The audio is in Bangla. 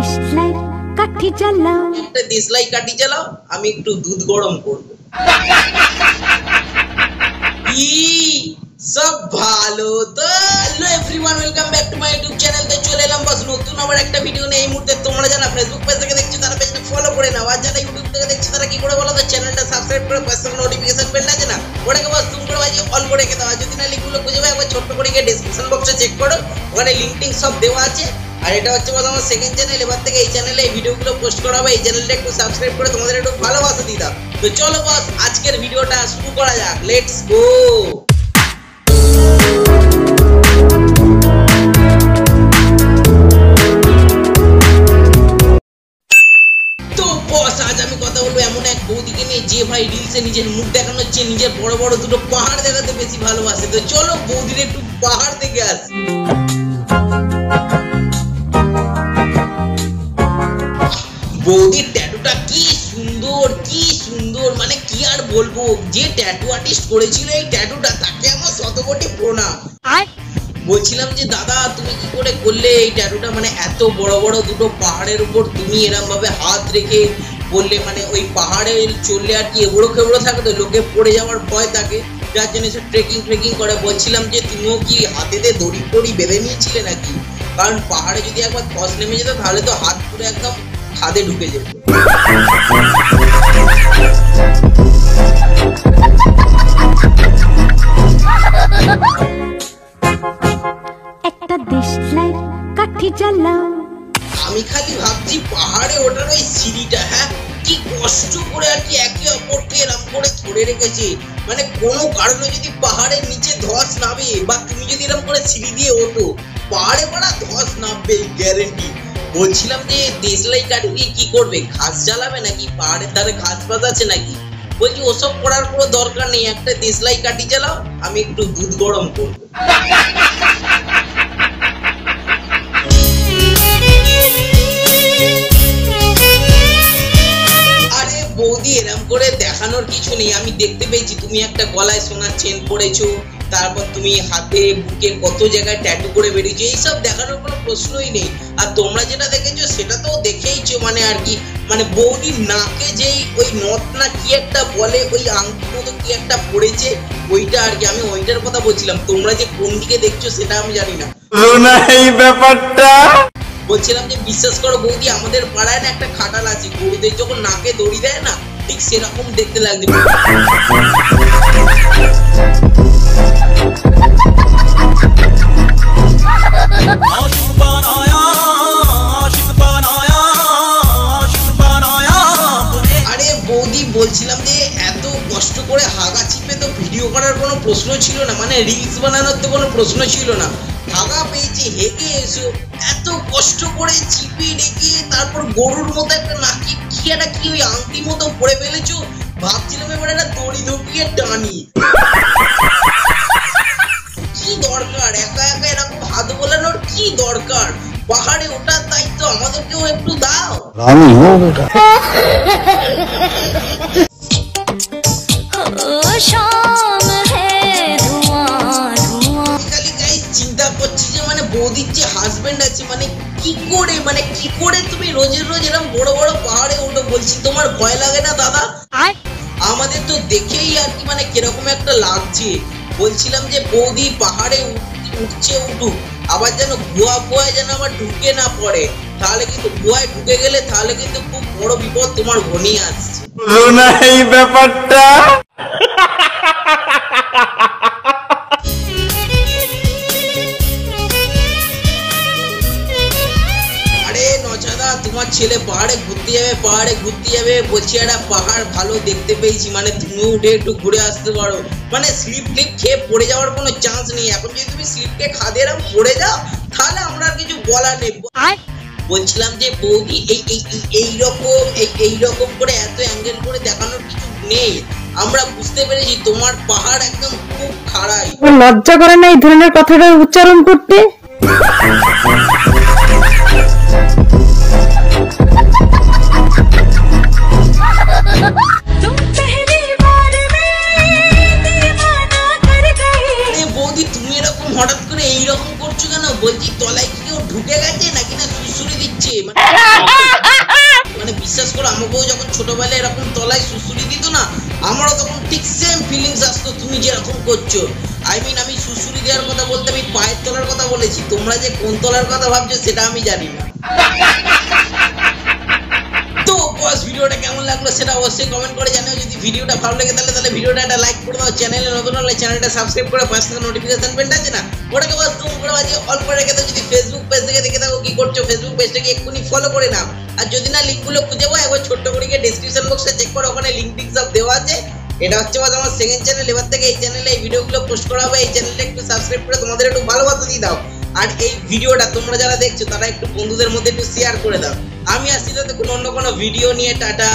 ডিসলাইক কাঠি জ্বালাও, একটা ডিসলাইক কাঠি জ্বালাও, আমি একটু দুধ গরম করব। সব ভালো তো? Hello everyone, welcome back to my YouTube channel. তো চলে এলাম বাস নতুন আবার একটা ভিডিও নিয়ে। এই মুহূর্তে তোমরা যারা ফেসবুক পেজ থেকে দেখছো তারা পেজটা ফলো করে নাও, আর যারা ইউটিউব থেকে দেখছো তারা কি করে বলো তো, চ্যানেলটা সাবস্ক্রাইব করে পাশে নোটিফিকেশন বেল আছে না, ওটাকে বাস তুমি করে বাজিয়ে অল করে রেখে দাও। আর যদি না লিঙ্কগুলো খুঁজে পাও একবার ছোট্ট করে গিয়ে ডেসক্রিপশন বক্সে চেক করো, ওখানে লিঙ্ক টিঙ্ক সব দেওয়া আছে। আর এটা হচ্ছে বলো আমার সেকেন্ড চ্যানেল, এবার থেকে এই চ্যানেলে এই ভিডিওগুলো পোস্ট করা হবে। এই চ্যানেলটা একটু সাবস্ক্রাইব করে তোমাদের একটু ভালোবাসা দিয়ে দাও। তো চলো বস আজকের ভিডিওটা শুরু করা যাক, লেটস গো। আজ আমি কথা বলবো এমন এক বৌদিকে নিয়ে যে ভাই রিলসে নিজের মুখ দেখানোর চেয়ে নিজের বড় বড় দুটো পাহাড় দেখাতে বেশি ভালোবাসে। তো চলো বৌদির একটু পাহাড় দেখে আসি। বৌদির ট্যাটুটা কি সুন্দর, কি সুন্দর, মানে কি আর বলবো। যে ট্যাটু আর্টিস্ট করেছিল এই ট্যাটুটা, তাকে আমার শতকোটি প্রণাম। বলছিলাম যে দাদা তুমি কি করে করলে এই ট্যাটুটা, মানে এত বড় বড় দুটো পাহাড়ের উপর তুমি এরকম ভাবে হাত রেখে বললে, মানে ওই পাহাড়ে চললে আর কি এবড়ো খেবড়ো থাকে তো লোকে পড়ে যাওয়ার ভয় থাকে, যার জন্য সে ট্রেকিং করে। বলছিলাম যে তুমিও কি হাতেতে দড়ি টড়ি বেঁধে নিয়েছিলে নাকি, কারণ পাহাড়ে যদি একবার ধস নেমে যেত তাহলে তো হাত পুরো একদম খাদে ঢুকে যেত। একটা ডিসলাইক কাঠি জ্বালাও। আমি খালি ভাবছি পাহাড়ে ওঠার ওই সিঁড়িটা, হ্যাঁ কি কষ্ট করে আর কি একে অপরকে এরকম করে ধরে রেখেছে। মানে কোনো কারণে যদি পাহাড়ের নিচে ধস নামে বা তুমি যদি এরকম করে সিঁড়ি দিয়ে ওঠো, পাহাড়ে পড়া ধস নামবে গ্যারেন্টি। বলছিলাম যে দেশলাই কাঠি দিয়ে কি করবে, ঘাস জ্বালাবে নাকি, পাহাড়ের ধারে ঘাস পাতা আছে নাকি? বলছি ওসব করার কোনো দরকার নেই, একটা দেশলাই কাঠি জ্বালাও, আমি একটু দুধ গরম করবো। বৌদি এরম করে দেখানোর কিছু নেই, আমি দেখতে পেয়েছি তুমি একটা গলায় সোনার চেন পরেছো, তারপর তুমি হাতে বুকে কত জায়গায় ট্যাটু করে বেরিয়েছো, এইসব দেখানোর কোনো প্রশ্নই নেই। আর তোমরা যেটা দেখেছো সেটা তো দেখেইছো, মানে আর কি, মানে বৌদির নাকে যেই ওই নথ না কি একটা বলে, ওই আংটি মতো কি একটা পড়েছে, ওইটা আর কি, আমি ওইটার কথা বলছিলাম। তোমরা যে কোন দিকে দেখছো সেটা আমি জানি না, এই ব্যাপারটা বলছিলাম যে বিশ্বাস করো বৌদি, আমাদের পাড়ায় না একটা খাটাল আছে, গরুদের যখন নাকে দড়ি দেয় না ঠিক সেরকম দেখতে লাগছে। আরে বৌদি বলছিলাম যে এত কষ্ট করে হাগা চিপে তো ভিডিও করার কোনো প্রশ্ন ছিল না, মানে রিলস বানানোর তো কোনো প্রশ্ন ছিল না। হাগা পেয়েছে হেগে এসো, এত কষ্ট করে চিপে রেখে তারপর গরুর মতো একটা নাকি কি একটা কি ওই আংটি মতো পরে ফেলেছো। ভাবছিলাম এবার একটা দড়ি ঢুকিয়ে টানি। কি দরকার একা একা এরকম হাত বোলানোর, কি দরকার? পাহাড়ে ওঠার দায়িত্ব আমাদেরকেও একটু দাও। আমি হব বেটা। চিন্তা করছি যে মানে বৌদির যে হাজবেন্ড আছে, মানে কি করে তুমি রোজের রোজ এরকম বড় বড় পাহাড়ে ওঠো? বলছি তোমার ভয় লাগে না দাদা? আমাদের তো দেখেই আর কি মানে কিরকম একটা লাগছে। বলছিলাম যে বৌদি পাহাড়ে উঠছে উঠুক, আবার যেন গুহায় যেন আবার ঢুকে না পড়ে, তাহলে কিন্তু গুহায় ঢুকে গেলে তাহলে কিন্তু খুব বড় বিপদ তোমার ঘনিয়ে আসছে। এই ব্যাপারটা তোমার ছেলে পাহাড়ে ঘুরতে যাবে বলছি, একটা পাহাড় ভালো দেখতে পেয়েছি, মানে তুমি উঠে একটু ঘুরে আসতে পারো, মানে স্লিপ খেয়ে পড়ে যাওয়ার কোনো চান্স নেই। এখন যদি তুমি স্লিপ খেয়ে খাদে এরকম পড়ে যাও তাহলে আমরা আর কিছু বলার নেই। বলছিলাম যে বৌদি এইরকম করে এত অ্যাঙ্গেল করে দেখানোর কিছু নেই, আমরা বুঝতে পেরেছি তোমার পাহাড় একদম খুব খাড়াই। লজ্জা করে না এই ধরনের কথাটা উচ্চারণ করতে? বৌদি তুমি এরকম হঠাৎ করে এইরকম করছো কেন? বলছি তলায় কি কেউ ঢুকে গেছে নাকি, না সুড়সুড়ি দিচ্ছে। মানে বিশ্বাস করো, আমাকেও যখন ছোটবেলায় এরকম তলায় সুসুরি দিত না, আমারও তখন ঠিক সেম ফিলিংস আসতো তুমি যেরকম করছো। আমি সুসুরি দেওয়ার কথা বলতে আমি পায়ের তলার কথা বলেছি, তোমরা যে কোন তলার কথা ভাবছো সেটা আমি জানি না। তো বস, ভিডিওটা কেমন লাগলো সেটা অবশ্যই কমেন্ট করে জানিও। যদি ভিডিওটা ভালো লাগে তাহলে ভিডিওটা একটা লাইক করে দাও। চ্যানেলে নতুন হলে চ্যানেলটা সাবস্ক্রাইব করে পাশে থাকা নোটিফিকেশন বেলটা আছে না, ওটাকে বস জুম করে বাজিয়ে অল করে রেখে দাও। যদি ফেসবুক পেজ থেকে দেখে থাকো, কি করছো, ফেসবুক পেজটাকে এক্ষুনি ফলো করে নাও। আর যদি না লিঙ্কগুলো খুঁজে পাও, একবার ছোট্ট করে গিয়ে ডেসক্রিপশন বক্সে চেক করো, ওখানে লিঙ্ক টিঙ্ক সব দেওয়া আছে। এটা হচ্ছে বস আমার সেকেন্ড চ্যানেল। এবার থেকে এই চ্যানেলে এই ভিডিওগুলো পোস্ট করা হবে। এই চ্যানেলটা একটু সাবস্ক্রাইব করে তোমাদের একটু ভালোবাসা দিয়ে দাও। আর এই ভিডিওটা তোমরা যারা দেখছো তারা একটু বন্ধুদের মধ্যে একটু শেয়ার করে দাও। আমি আসছি তাতে অন্য কোনো ভিডিও নিয়ে। টাটা।